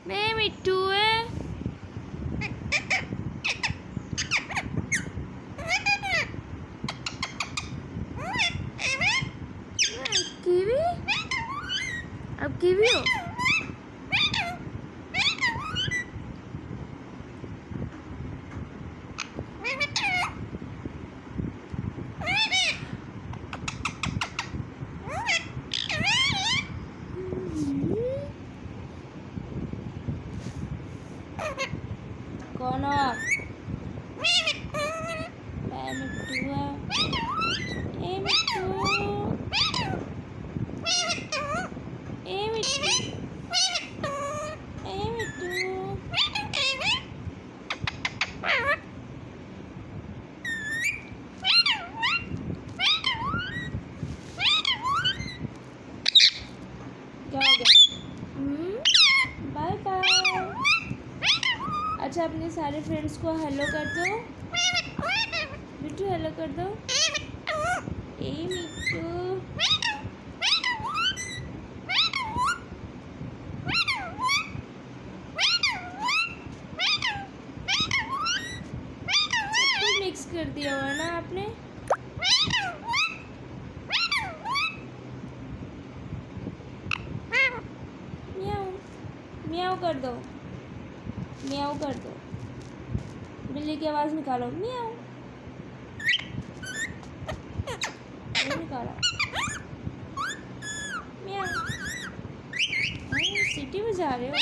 मैं मिट्टू है। कीवी, अब कीवी हो। कौन हो आप? मैं मिट्टू है। ए मिट्टू, ए मिट्टू, ए मिट्टू। क्या हो गया? Bye bye. अच्छा, अपने सारे फ्रेंड्स को हेलो कर दो। मिट्टू हेलो कर दो। ए मिट्टू। सब कुछ मिक्स कर दिया हुआ ना आपने। म्याऊ म्याऊ कर दो, म्याऊ कर दो। बिल्ली की आवाज़ निकालो, म्याऊ। नहीं निकाला, म्याऊ। सिटी में जा रहे हो?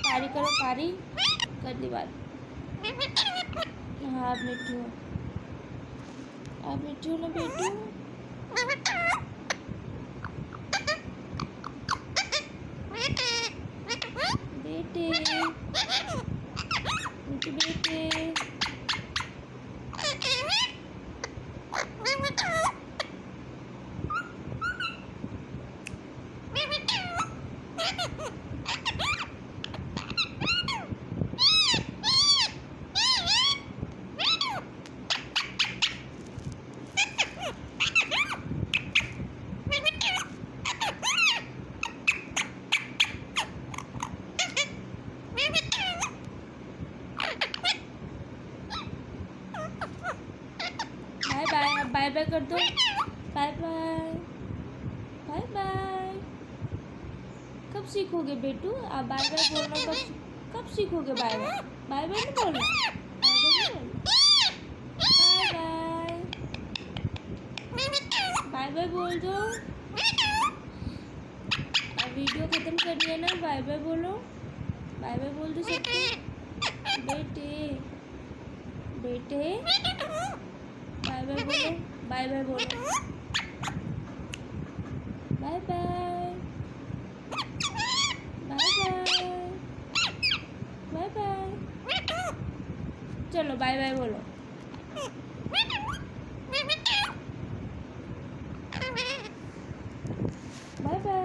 पारी करो, पारी कर दी बात। हाँ, आप मिट्टू हो, आप मिट्टू हो ना बेटू। बेटे, मिट्टू बेटे। बाय बाय, अब बाय बाय कर दो। Bye bye, bye bye. कब सीखोगे बेटू? आप बाय बाय बोलना कब सीखोगे? बाय बाय, बाय बाय नहीं बोलना, बाय बाय बोल दो। अब वीडियो ख़त्म करनी है ना, बाय बाय बोलो, बाय बाय बोल दो सबको। बेटे, बेटे, बाय बाय बोलो, बाय बाय बोलो, bye bye, bye bye, bye bye. चलो बाय बाय बोलो। Bye bye.